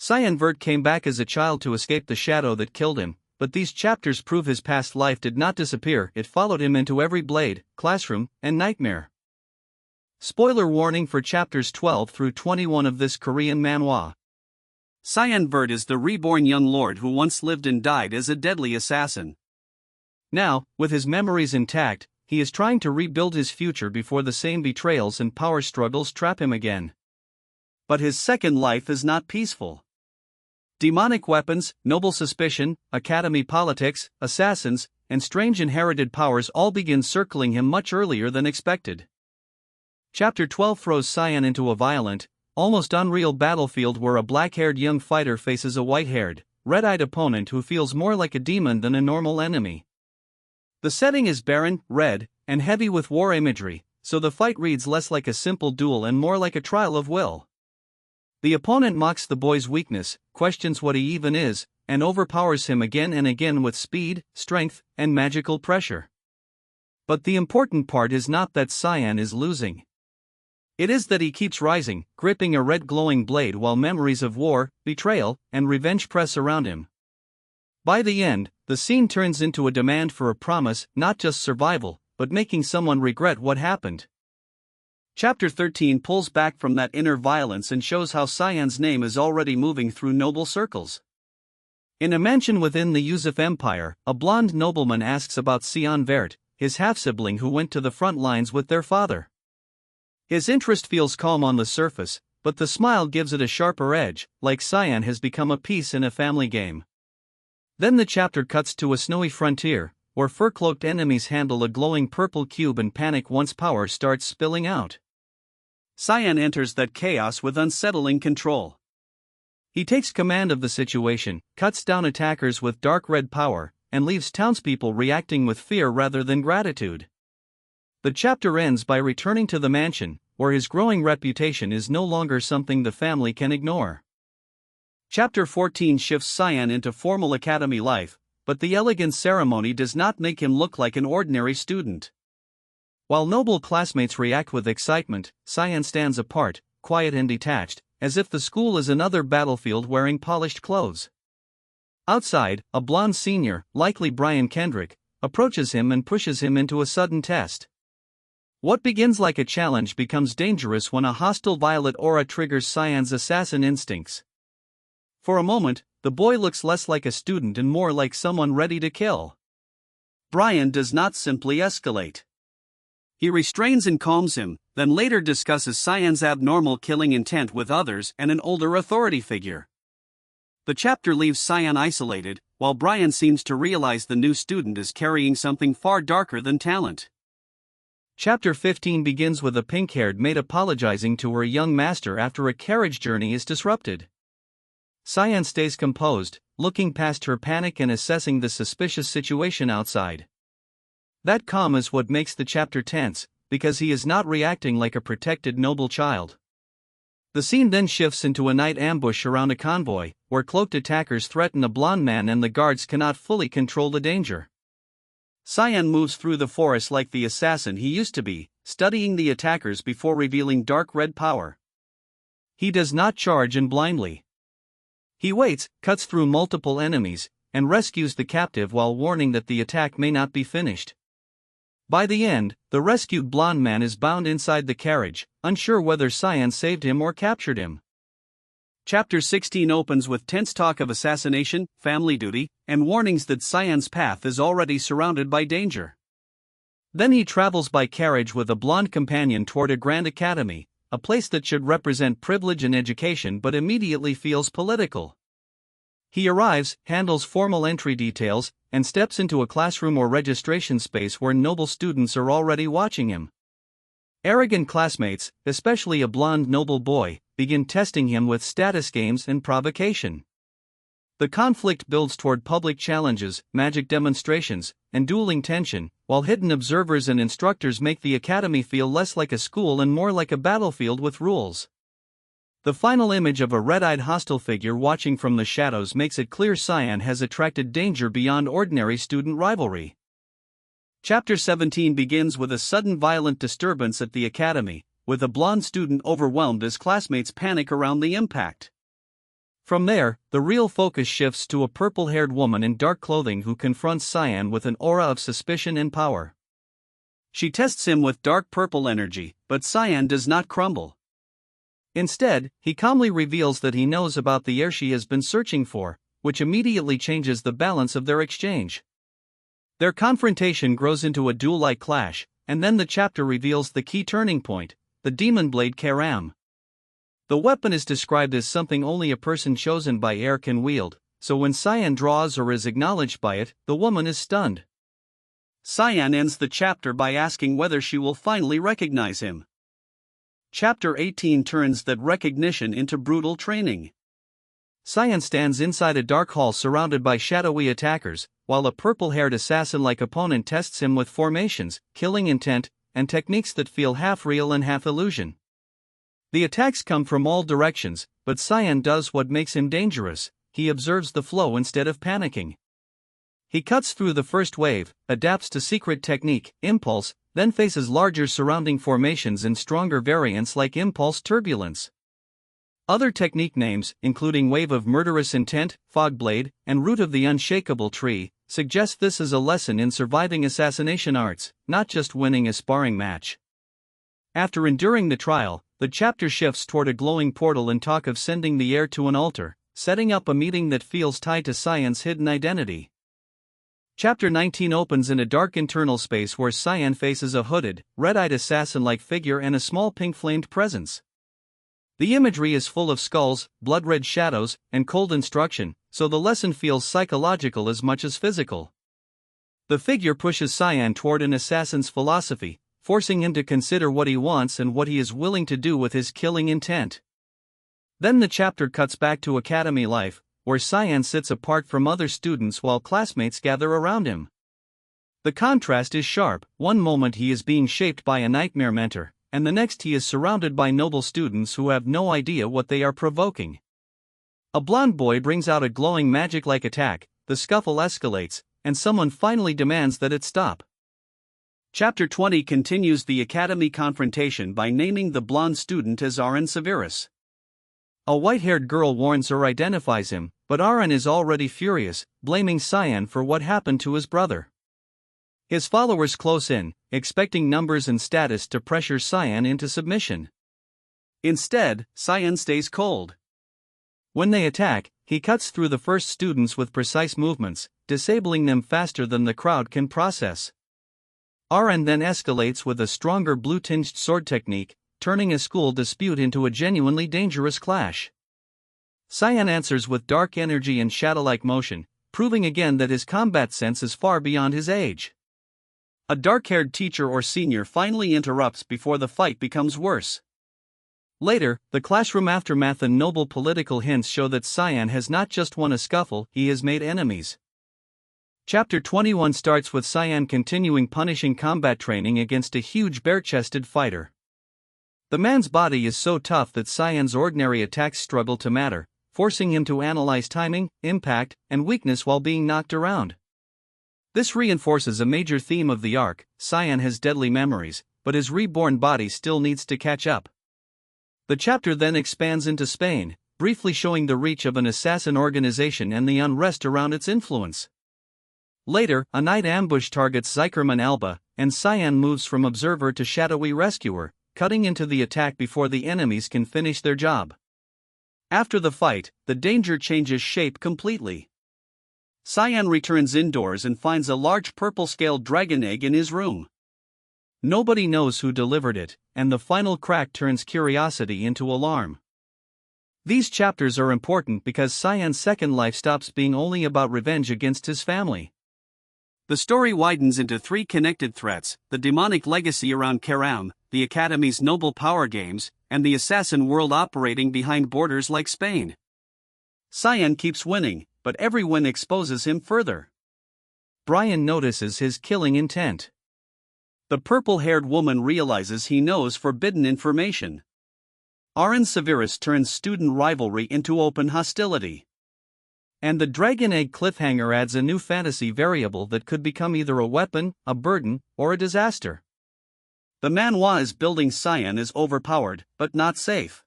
Cyan Vert came back as a child to escape the shadow that killed him, but these chapters prove his past life did not disappear. It followed him into every blade, classroom, and nightmare. Spoiler warning for chapters 12 through 21 of this Korean manhwa. Cyan Vert is the reborn young lord who once lived and died as a deadly assassin. Now, with his memories intact, he is trying to rebuild his future before the same betrayals and power struggles trap him again. But his second life is not peaceful. Demonic weapons, noble suspicion, academy politics, assassins, and strange inherited powers all begin circling him much earlier than expected. Chapter 12 throws Cyan into a violent, almost unreal battlefield where a black-haired young fighter faces a white-haired, red-eyed opponent who feels more like a demon than a normal enemy. The setting is barren, red, and heavy with war imagery, so the fight reads less like a simple duel and more like a trial of will. The opponent mocks the boy's weakness, questions what he even is, and overpowers him again and again with speed, strength, and magical pressure. But the important part is not that Cyan is losing. It is that he keeps rising, gripping a red glowing blade while memories of war, betrayal, and revenge press around him. By the end, the scene turns into a demand for a promise, not just survival, but making someone regret what happened. Chapter 13 pulls back from that inner violence and shows how Cyan's name is already moving through noble circles. In a mansion within the Yusuf Empire, a blonde nobleman asks about Cyan Vert, his half-sibling who went to the front lines with their father. His interest feels calm on the surface, but the smile gives it a sharper edge, like Cyan has become a piece in a family game. Then the chapter cuts to a snowy frontier, where fur-cloaked enemies handle a glowing purple cube and panic once power starts spilling out. Cyan enters that chaos with unsettling control. He takes command of the situation, cuts down attackers with dark red power, and leaves townspeople reacting with fear rather than gratitude. The chapter ends by returning to the mansion, where his growing reputation is no longer something the family can ignore. Chapter 14 shifts Cyan into formal academy life, but the elegant ceremony does not make him look like an ordinary student. While noble classmates react with excitement, Cyan stands apart, quiet and detached, as if the school is another battlefield wearing polished clothes. Outside, a blonde senior, likely Brian Kendrick, approaches him and pushes him into a sudden test. What begins like a challenge becomes dangerous when a hostile violet aura triggers Cyan's assassin instincts. For a moment, the boy looks less like a student and more like someone ready to kill. Brian does not simply escalate. He restrains and calms him, then later discusses Cyan's abnormal killing intent with others and an older authority figure. The chapter leaves Cyan isolated, while Brian seems to realize the new student is carrying something far darker than talent. Chapter 15 begins with a pink-haired maid apologizing to her young master after a carriage journey is disrupted. Cyan stays composed, looking past her panic and assessing the suspicious situation outside. That calm is what makes the chapter tense, because he is not reacting like a protected noble child. The scene then shifts into a night ambush around a convoy, where cloaked attackers threaten a blonde man and the guards cannot fully control the danger. Cyan moves through the forest like the assassin he used to be, studying the attackers before revealing dark red power. He does not charge in blindly. He waits, cuts through multiple enemies, and rescues the captive while warning that the attack may not be finished. By the end, the rescued blonde man is bound inside the carriage, unsure whether Cyan saved him or captured him. Chapter 16 opens with tense talk of assassination, family duty, and warnings that Cyan's path is already surrounded by danger. Then he travels by carriage with a blonde companion toward a grand academy, a place that should represent privilege and education but immediately feels political. He arrives, handles formal entry details, and steps into a classroom or registration space where noble students are already watching him. Arrogant classmates, especially a blonde noble boy, begin testing him with status games and provocation. The conflict builds toward public challenges, magic demonstrations, and dueling tension, while hidden observers and instructors make the academy feel less like a school and more like a battlefield with rules. The final image of a red-eyed hostile figure watching from the shadows makes it clear Cyan has attracted danger beyond ordinary student rivalry. Chapter 17 begins with a sudden violent disturbance at the academy, with a blonde student overwhelmed as classmates panic around the impact. From there, the real focus shifts to a purple-haired woman in dark clothing who confronts Cyan with an aura of suspicion and power. She tests him with dark purple energy, but Cyan does not crumble. Instead, he calmly reveals that he knows about the heir she has been searching for, which immediately changes the balance of their exchange. Their confrontation grows into a duel-like clash, and then the chapter reveals the key turning point, the demon blade Keiram. The weapon is described as something only a person chosen by heir can wield, so when Cyan draws or is acknowledged by it, the woman is stunned. Cyan ends the chapter by asking whether she will finally recognize him. Chapter 18 turns that recognition into brutal training. Cyan stands inside a dark hall surrounded by shadowy attackers, while a purple-haired assassin-like opponent tests him with formations, killing intent, and techniques that feel half real and half illusion. The attacks come from all directions, but Cyan does what makes him dangerous: he observes the flow instead of panicking. He cuts through the first wave, adapts to secret technique, impulse, then faces larger surrounding formations and stronger variants like impulse turbulence. Other technique names, including Wave of Murderous Intent, Fogblade, and Root of the Unshakable Tree, suggest this is a lesson in surviving assassination arts, not just winning a sparring match. After enduring the trial, the chapter shifts toward a glowing portal and talk of sending the heir to an altar, setting up a meeting that feels tied to Cyan's hidden identity. Chapter 19 opens in a dark internal space where Cyan faces a hooded, red-eyed assassin-like figure and a small pink-flamed presence. The imagery is full of skulls, blood-red shadows, and cold instruction, so the lesson feels psychological as much as physical. The figure pushes Cyan toward an assassin's philosophy, forcing him to consider what he wants and what he is willing to do with his killing intent. Then the chapter cuts back to academy life, where Cyan sits apart from other students while classmates gather around him. The contrast is sharp: one moment he is being shaped by a nightmare mentor, and the next he is surrounded by noble students who have no idea what they are provoking. A blonde boy brings out a glowing magic-like attack, the scuffle escalates, and someone finally demands that it stop. Chapter 20 continues the academy confrontation by naming the blonde student as Aren Severus. A white-haired girl warns her identifies him, but Aren is already furious, blaming Cyan for what happened to his brother. His followers close in, expecting numbers and status to pressure Cyan into submission. Instead, Cyan stays cold. When they attack, he cuts through the first students with precise movements, disabling them faster than the crowd can process. Aren then escalates with a stronger blue-tinged sword technique, turning a school dispute into a genuinely dangerous clash. Cyan answers with dark energy and shadow-like motion, proving again that his combat sense is far beyond his age. A dark-haired teacher or senior finally interrupts before the fight becomes worse. Later, the classroom aftermath and noble political hints show that Cyan has not just won a scuffle, he has made enemies. Chapter 21 starts with Cyan continuing punishing combat training against a huge bare-chested fighter. The man's body is so tough that Cyan's ordinary attacks struggle to matter, forcing him to analyze timing, impact, and weakness while being knocked around. This reinforces a major theme of the arc: Cyan has deadly memories, but his reborn body still needs to catch up. The chapter then expands into Spain, briefly showing the reach of an assassin organization and the unrest around its influence. Later, a night ambush targets Zikerman Alba, and Cyan moves from observer to shadowy rescuer, cutting into the attack before the enemies can finish their job. After the fight, the danger changes shape completely. Cyan returns indoors and finds a large purple-scaled dragon egg in his room. Nobody knows who delivered it, and the final crack turns curiosity into alarm. These chapters are important because Cyan's second life stops being only about revenge against his family. The story widens into three connected threats: the demonic legacy around Keiram, the Academy's noble power games, and the assassin world operating behind borders like Spain. Cyan keeps winning, but every win exposes him further. Brian notices his killing intent. The purple-haired woman realizes he knows forbidden information. Aren Severus turns student rivalry into open hostility. And the dragon egg cliffhanger adds a new fantasy variable that could become either a weapon, a burden, or a disaster. The manhwa is building Cyan as overpowered, but not safe.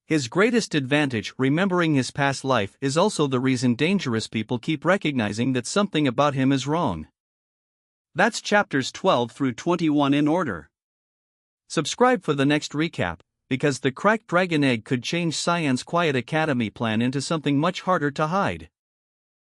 His greatest advantage, remembering his past life, is also the reason dangerous people keep recognizing that something about him is wrong. That's chapters 12 through 21 in order. Subscribe for the next recap, because the cracked dragon egg could change Cyan's quiet academy plan into something much harder to hide.